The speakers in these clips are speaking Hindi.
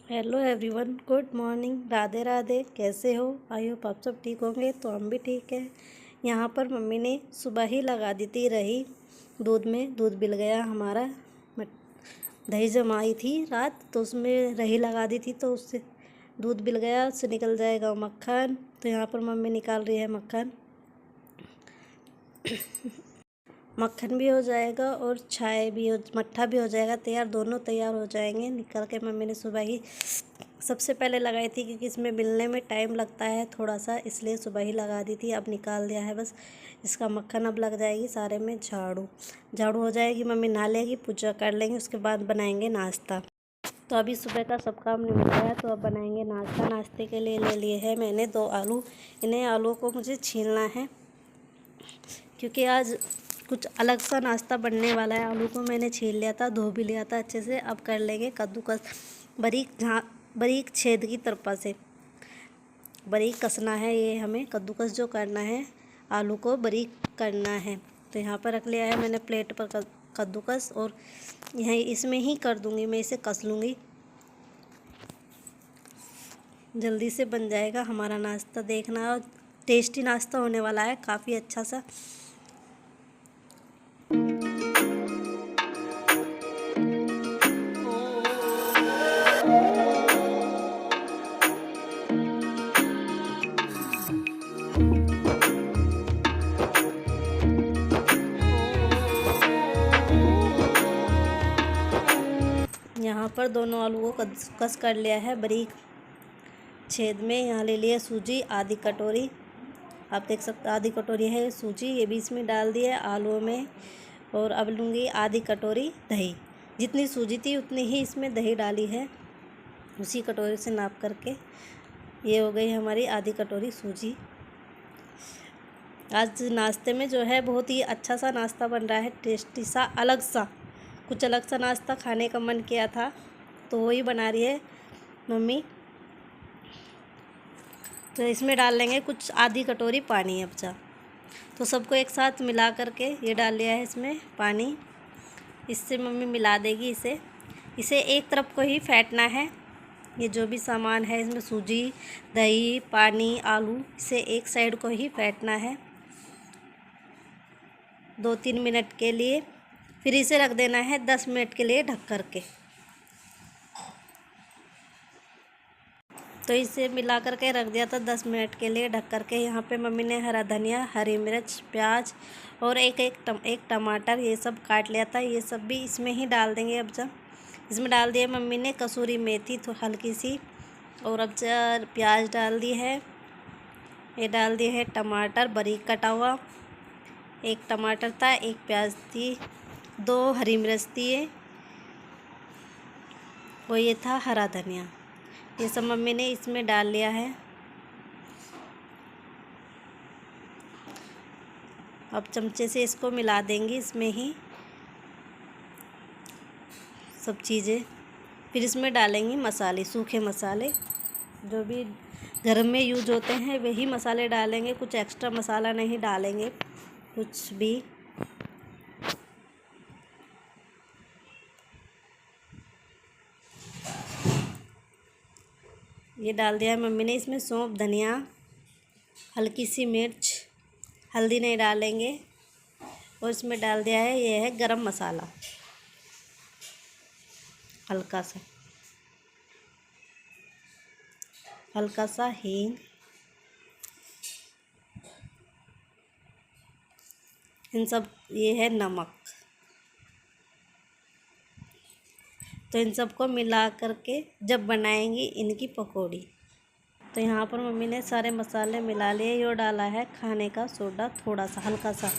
Hello everyone, good morning, Radhe Radhe. कैसे हो? आई होप आप सब ठीक होंगे। तो हम भी ठीक है। यहाँ पर मम्मी ने सुबह ही लगा दी थी रही दूध में। दूध बिल गया हमारा। दही जमाई थी रात, तो उसमें रही लगा दी थी, तो उससे दूध बिल गया, उससे निकल जाएगा मक्खन। तो यहाँ पर मम्मी निकाल रही है मक्खन। मक्खन भी हो जाएगा और चाय भी मट्ठा भी हो जाएगा तैयार। दोनों तैयार हो जाएंगे। निकल के मम्मी ने सुबह ही सबसे पहले लगाई थी, क्योंकि इसमें मिलने में टाइम लगता है थोड़ा सा, इसलिए सुबह ही लगा दी थी। अब निकाल दिया है बस। इसका मक्खन अब लग जाएगी सारे में झाड़ू हो जाएगी। मम्मी नहा लेगी, पूजा कर लेंगे, उसके बाद बनाएंगे नाश्ता। तो अभी सुबह का सब काम निपट गया है, तो अब बनाएंगे नाश्ता। नाश्ते के लिए ले लिए है मैंने 2 आलू। इन्हें आलू को मुझे छीलना है, क्योंकि आज कुछ अलग सा नाश्ता बनने वाला है। आलू को मैंने छील लिया था, धो भी लिया था अच्छे से। अब कर लेंगे कद्दूकस। बारीक छेद की तरफा से बारीक कसना है। ये हमें कद्दूकस जो करना है, आलू को बारीक करना है। तो यहाँ पर रख लिया है मैंने प्लेट पर कद्दूकस, और यहीं इसमें ही कर दूँगी मैं, इसे कस लूँगी। जल्दी से बन जाएगा हमारा नाश्ता। देखना, और टेस्टी नाश्ता होने वाला है, काफ़ी अच्छा सा। यहाँ पर दोनों आलू को कस कर लिया है बारीक छेद में। यहाँ ले लिया सूजी आधी कटोरी। आप देख सकते, आधी कटोरी है सूजी, ये भी इसमें डाल दी है आलूओं में। और अब लूँगी आधी कटोरी दही। जितनी सूजी थी उतनी ही इसमें दही डाली है, उसी कटोरी से नाप करके। ये हो गई हमारी आधी कटोरी सूजी। आज नाश्ते में जो है बहुत ही अच्छा सा नाश्ता बन रहा है, टेस्टी सा, अलग सा। कुछ अलग सा नाश्ता खाने का मन किया था, तो वही बना रही है मम्मी। तो इसमें डाल लेंगे कुछ आधी कटोरी पानी। अब तो सबको एक साथ मिला करके ये डाल लिया है इसमें पानी। इससे मम्मी मिला देगी इसे एक तरफ को ही फेंटना है। ये जो भी सामान है इसमें, सूजी, दही, पानी, आलू, इसे एक साइड को ही फेंटना है 2-3 मिनट के लिए। फिर इसे रख देना है 10 मिनट के लिए ढक कर के। तो इसे मिला करके रख दिया था 10 मिनट के लिए ढक करके। यहाँ पे मम्मी ने हरा धनिया, हरी मिर्च, प्याज और एक टमाटर ये सब काट लिया था, ये सब भी इसमें ही डाल देंगे। अब इसमें डाल दिया मम्मी ने कसूरी मेथी तो हल्की सी, और अब प्याज डाल दी है। ये डाल दिए है टमाटर बारीक कटा हुआ। एक टमाटर था, एक प्याज थी, 2 हरी मिर्च थी ये, और ये था हरा धनिया। ये सब मम्मी ने इसमें डाल लिया है। अब चमचे से इसको मिला देंगे इसमें ही सब चीज़ें। फिर इसमें डालेंगे मसाले, सूखे मसाले जो भी घर में यूज होते हैं वही मसाले डालेंगे। कुछ एक्स्ट्रा मसाला नहीं डालेंगे कुछ भी। ये डाल दिया है मम्मी ने इसमें सौंफ, धनिया, हल्की सी मिर्च, हल्दी नहीं डालेंगे। और इसमें डाल दिया है, ये है गरम मसाला हल्का सा हींग, इन सब, ये है नमक। तो इन सबको मिला करके जब बनाएंगे इनकी पकौड़ी। तो यहाँ पर मम्मी ने सारे मसाले मिला लिए। ये डाला है खाने का सोडा थोड़ा सा, हल्का सा,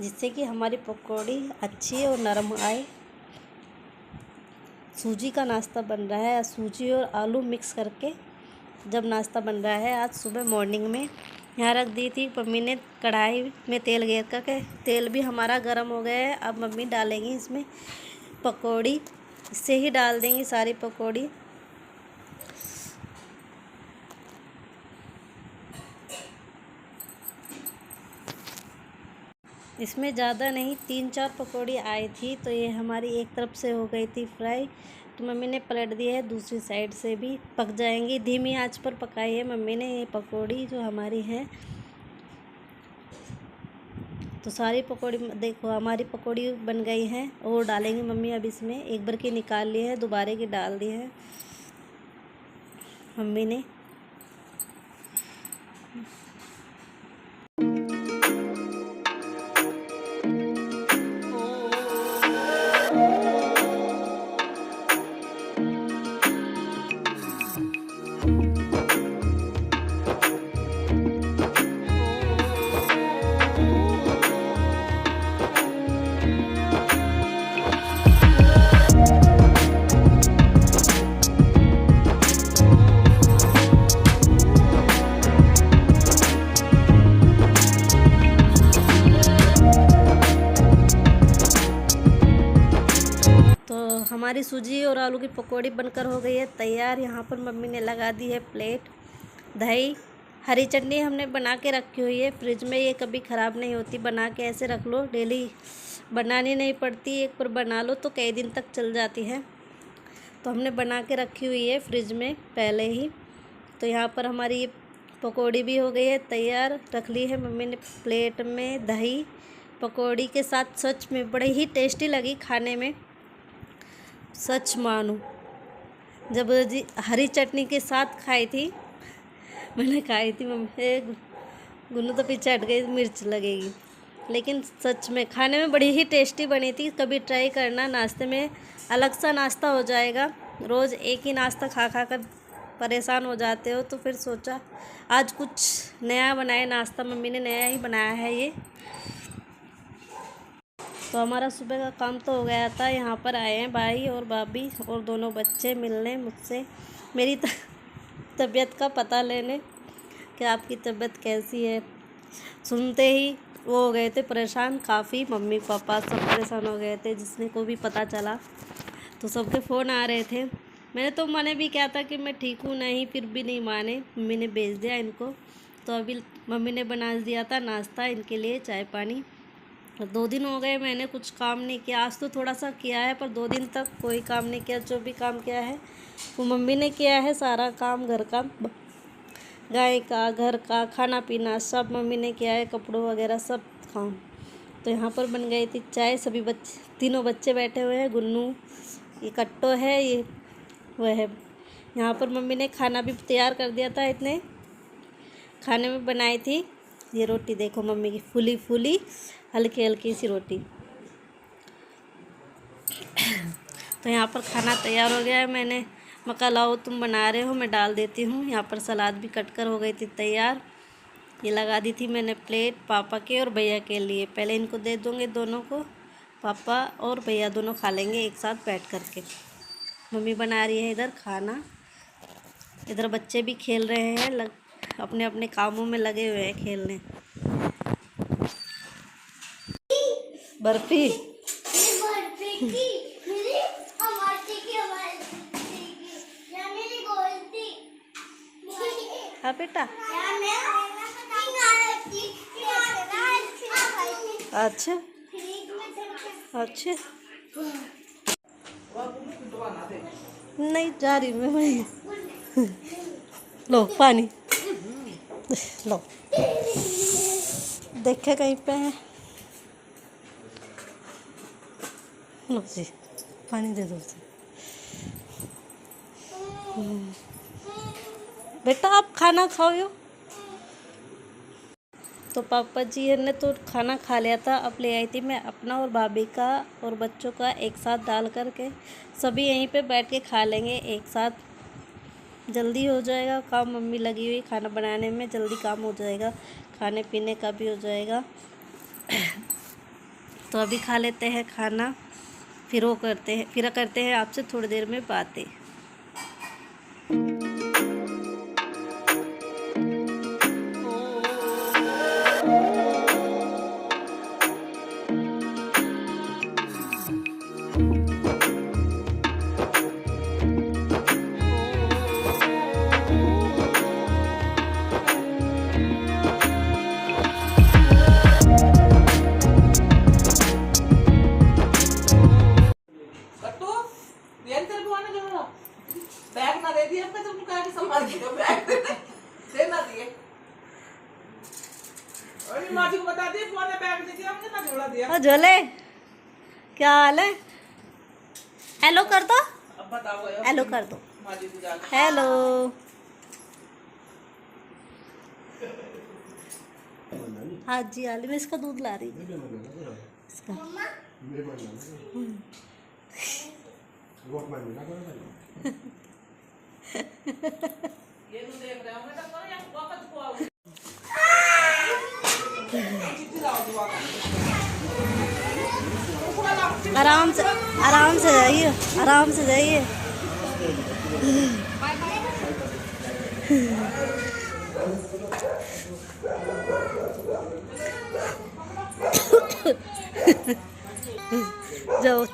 जिससे कि हमारी पकौड़ी अच्छी और नरम आए। सूजी का नाश्ता बन रहा है, सूजी और आलू मिक्स करके जब नाश्ता बन रहा है आज सुबह मॉर्निंग में। यहाँ रख दी थी मम्मी ने कढ़ाई में तेल घेर करके। तेल भी हमारा गर्म हो गया है। अब मम्मी डालेंगी इसमें पकौड़ी, इससे ही डाल देंगी सारी पकौड़ी। इसमें ज़्यादा नहीं, 3-4 पकौड़ी आई थी, तो ये हमारी एक तरफ से हो गई थी फ्राई। तो मम्मी ने पलट दिया है, दूसरी साइड से भी पक जाएंगी। धीमी आंच पर पकाई है मम्मी ने ये पकौड़ी जो हमारी है। तो सारी पकौड़ी देखो हमारी पकौड़ी बन गई हैं और डालेंगे मम्मी अब इसमें। एक बार की निकाल लिए हैं, दोबारा की डाल दी है मम्मी ने। हमारी सूजी और आलू की पकौड़ी बनकर हो गई है तैयार। यहाँ पर मम्मी ने लगा दी है प्लेट। दही हरी चटनी हमने बना के रखी हुई है फ्रिज में, ये कभी ख़राब नहीं होती। बना के ऐसे रख लो, डेली बनानी नहीं पड़ती, एक बार बना लो तो कई दिन तक चल जाती है। तो हमने बना के रखी हुई है फ्रिज में पहले ही। तो यहाँ पर हमारी ये पकौड़ी भी हो गई है तैयार, रख ली है मम्मी ने प्लेट में। दही पकौड़ी के साथ सच में बड़ी ही टेस्टी लगी खाने में, सच मानो। जब जी हरी चटनी के साथ खाई थी, मैंने खाई थी मम्मी, गुन्नू तो पीछे हट गई, मिर्च लगेगी, लेकिन सच में खाने में बड़ी ही टेस्टी बनी थी। कभी ट्राई करना, नाश्ते में अलग सा नाश्ता हो जाएगा। रोज़ एक ही नाश्ता खा खा कर परेशान हो जाते हो, तो फिर सोचा आज कुछ नया बनाए नाश्ता। मम्मी ने नया ही बनाया है ये। तो हमारा सुबह का काम तो हो गया था। यहाँ पर आए हैं भाई और भाभी और दोनों बच्चे मिलने मुझसे, मेरी तबीयत का पता लेने कि आपकी तबीयत कैसी है। सुनते ही वो हो गए थे परेशान काफ़ी, मम्मी पापा सब परेशान हो गए थे। जिसने को भी पता चला तो सबके फ़ोन आ रहे थे। मैंने तो मने भी किया था कि मैं ठीक हूँ, नहीं, फिर भी नहीं माने। मम्मी ने भेज दिया इनको। तो अभी मम्मी ने बना दिया था नाश्ता इनके लिए, चाय पानी। 2 दिन हो गए मैंने कुछ काम नहीं किया। आज तो थोड़ा सा किया है, पर 2 दिन तक कोई काम नहीं किया। जो भी काम किया है वो मम्मी ने किया है, सारा काम घर का, गाय का, घर का, खाना पीना सब मम्मी ने किया है, कपड़ों वगैरह सब काम। तो यहाँ पर बन गई थी चाय। सभी बच्चे, तीनों बच्चे बैठे हुए हैं। गुन्नू, ये कट्टो है, ये वह है। यहाँ पर मम्मी ने खाना भी तैयार कर दिया था। इतने खाने में बनाई थी ये रोटी, देखो मम्मी की फूली फूली हल्की हल्की सी रोटी। तो यहाँ पर खाना तैयार हो गया है। मैंने मक्का लाओ तुम बना रहे हो, मैं डाल देती हूँ। यहाँ पर सलाद भी कट कर हो गई थी तैयार। ये लगा दी थी मैंने प्लेट पापा के और भैया के लिए। पहले इनको दे दूँगे दोनों को, पापा और भैया दोनों खा लेंगे एक साथ बैठ कर के। मम्मी बना रही है इधर खाना, इधर बच्चे भी खेल रहे हैं, अपने अपने कामों में लगे हुए हैं खेलने। बर्फी हाँ बेटा, अच्छा अच्छा, नहीं जा रही मैं। लो पानी लो, देखे कहीं पे है, लो जी पानी दे दो उसे। बेटा आप खाना खाओ। तो पापा जी ने तो खाना खा लिया था, अब ले आई थी मैं अपना और भाभी का और बच्चों का एक साथ डाल करके। सभी यहीं पे बैठ के खा लेंगे एक साथ, जल्दी हो जाएगा काम। मम्मी लगी हुई खाना बनाने में, जल्दी काम हो जाएगा, खाने पीने का भी हो जाएगा। तो अभी खा लेते हैं खाना, फिर करते हैं आपसे थोड़ी देर में बातें। खाना दे दिया मैं, तुम कहा कि संभाल के बैग देना दिए। और माँ जी को बता दिए फोन में बैग दे दिया हमने, ना झोला दिया। झोले क्या हाल है? हेलो कर दो, अब बताओ हेलो कर दो, माँ जी को जाके। हेलो। हाँ जी आली, मैं इसका दूध ला रही हूँ इसका। ये तो देख रहे होंगे तो या वापस को आओ। आराम से, आराम से जाइए, आराम से जाइए। जाओ।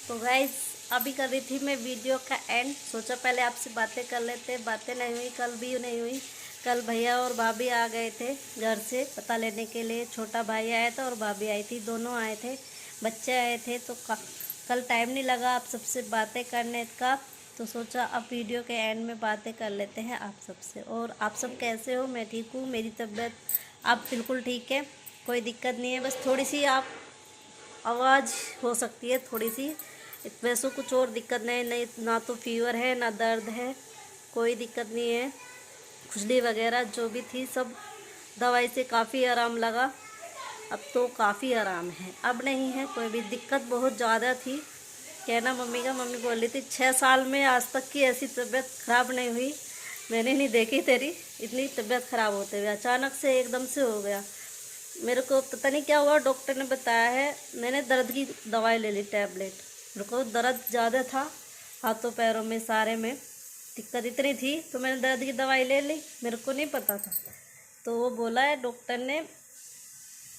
तो गाइस अभी कर रही थी मैं वीडियो का एंड, सोचा पहले आपसे बातें कर लेते। बातें नहीं हुई, कल भी नहीं हुई। कल भैया और भाभी आ गए थे घर से पता लेने के लिए। छोटा भाई आया था और भाभी आई थी, दोनों आए थे, बच्चे आए थे। तो कल टाइम नहीं लगा आप सबसे बातें करने का, तो सोचा अब वीडियो के एंड में बातें कर लेते हैं आप सबसे। और आप सब कैसे हो? मैं ठीक हूँ, मेरी तबीयत अब बिल्कुल ठीक है, कोई दिक्कत नहीं है। बस थोड़ी सी आप आवाज़ हो सकती है थोड़ी सी, वैसे कुछ और दिक्कत नहीं, ना तो फीवर है ना दर्द है, कोई दिक्कत नहीं है। खुजली वगैरह जो भी थी सब दवाई से काफ़ी आराम लगा, अब तो काफ़ी आराम है, अब नहीं है कोई भी दिक्कत। बहुत ज़्यादा थी, कहना मम्मी का, मम्मी बोल रही थी 6 साल में आज तक की ऐसी तबीयत ख़राब नहीं हुई, मैंने नहीं देखी तेरी इतनी तबीयत ख़राब होते हुए। अचानक से एकदम से हो गया, मेरे को पता नहीं क्या हुआ। डॉक्टर ने बताया है, मैंने दर्द की दवाई ले ली टैबलेट, मेरे को दर्द ज़्यादा था हाथों पैरों में सारे में, दिक्कत इतनी थी तो मैंने दर्द की दवाई ले ली, मेरे को नहीं पता था। तो वो बोला है डॉक्टर ने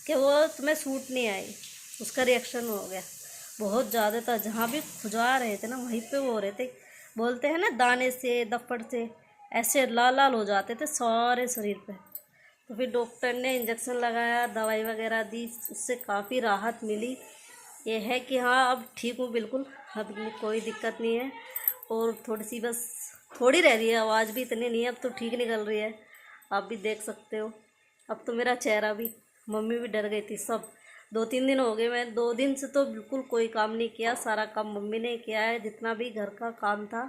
कि वो तुम्हें सूट नहीं आई, उसका रिएक्शन हो गया बहुत ज़्यादा था। जहाँ भी खुजा रहे थे ना वहीं पे वो हो रहे थे, बोलते हैं ना दाने से दफ्फड़ से ऐसे लाल लाल हो जाते थे सारे शरीर पे। तो फिर डॉक्टर ने इंजेक्शन लगाया, दवाई वगैरह दी, उससे काफ़ी राहत मिली। ये है कि हाँ अब ठीक हूँ बिल्कुल, अब कोई दिक्कत नहीं है। और थोड़ी सी बस थोड़ी रह रही है, आवाज़ भी इतनी नहीं है, अब तो ठीक निकल रही है, आप भी देख सकते हो। अब तो मेरा चेहरा भी, मम्मी भी डर गई थी सब। 2-3 दिन हो गए, मैं 2 दिन से तो बिल्कुल कोई काम नहीं किया, सारा काम मम्मी ने किया है, जितना भी घर का काम था,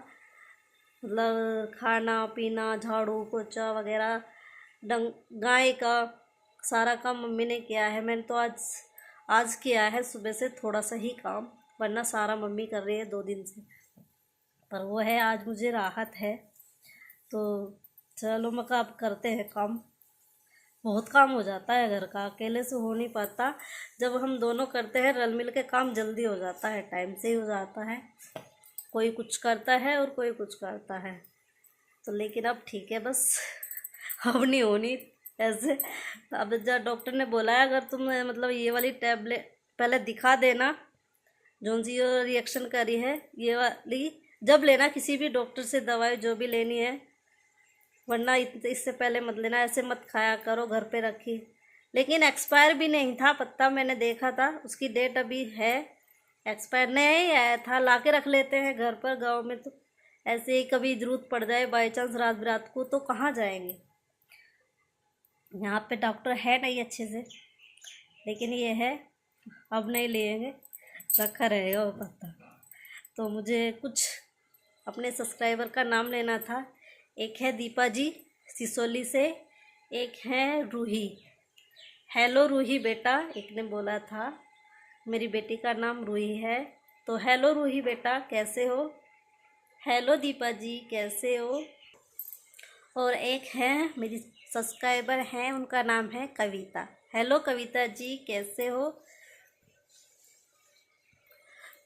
मतलब खाना पीना, झाड़ू पोछा वगैरह, गाय का सारा काम मम्मी ने किया है। मैंने तो आज किया है सुबह से थोड़ा सा ही काम, वरना सारा मम्मी कर रही है 2 दिन से। पर वो है आज मुझे राहत है। तो चलो मका अब करते हैं काम, बहुत काम हो जाता है घर का, अकेले से हो नहीं पाता। जब हम दोनों करते हैं रल मिल के काम जल्दी हो जाता है, टाइम से ही हो जाता है, कोई कुछ करता है और कोई कुछ करता है। तो लेकिन अब ठीक है बस, अब नहीं होनी ऐसे। अब जब डॉक्टर ने बोला है अगर तुम मतलब ये वाली टैबलेट पहले दिखा देना, जो सी रिएक्शन करी है ये वाली, जब लेना किसी भी डॉक्टर से दवाई जो भी लेनी है, वरना इससे पहले मत लेना, ऐसे मत खाया करो घर पे रखी। लेकिन एक्सपायर भी नहीं था पत्ता, मैंने देखा था उसकी डेट अभी है, एक्सपायर नहीं आया था। ला के रख लेते हैं घर पर, गांव में तो ऐसे ही कभी ज़रूरत पड़ जाए बाई चांस रात बिरात को तो कहाँ जाएंगे, यहाँ पे डॉक्टर है नहीं अच्छे से। लेकिन ये है अब नहीं लेंगे, रखा रहेगा वो पत्ता। तो मुझे कुछ अपने सब्सक्राइबर का नाम लेना था, एक है दीपा जी सिसोली से, एक है रूही। हेलो रूही बेटा, एक ने बोला था, मेरी बेटी का नाम रूही है। तो हेलो रूही बेटा कैसे हो, हेलो दीपा जी कैसे हो। और एक है मेरी सब्सक्राइबर हैं, उनका नाम है कविता। हेलो कविता जी कैसे हो।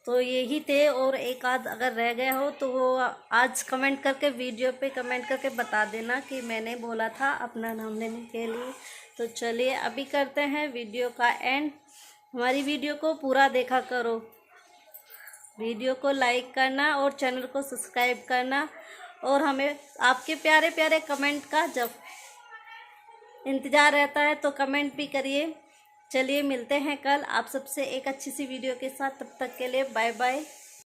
तो यही थे, और एक आध अगर रह गया हो तो वो आज कमेंट करके, वीडियो पे कमेंट करके बता देना कि मैंने बोला था अपना नाम लेने के लिए। तो चलिए अभी करते हैं वीडियो का एंड। हमारी वीडियो को पूरा देखा करो, वीडियो को लाइक करना और चैनल को सब्सक्राइब करना, और हमें आपके प्यारे प्यारे कमेंट का जब इंतज़ार रहता है तो कमेंट भी करिए। चलिए मिलते हैं कल आप सबसे एक अच्छी सी वीडियो के साथ। तब तक के लिए बाय बाय।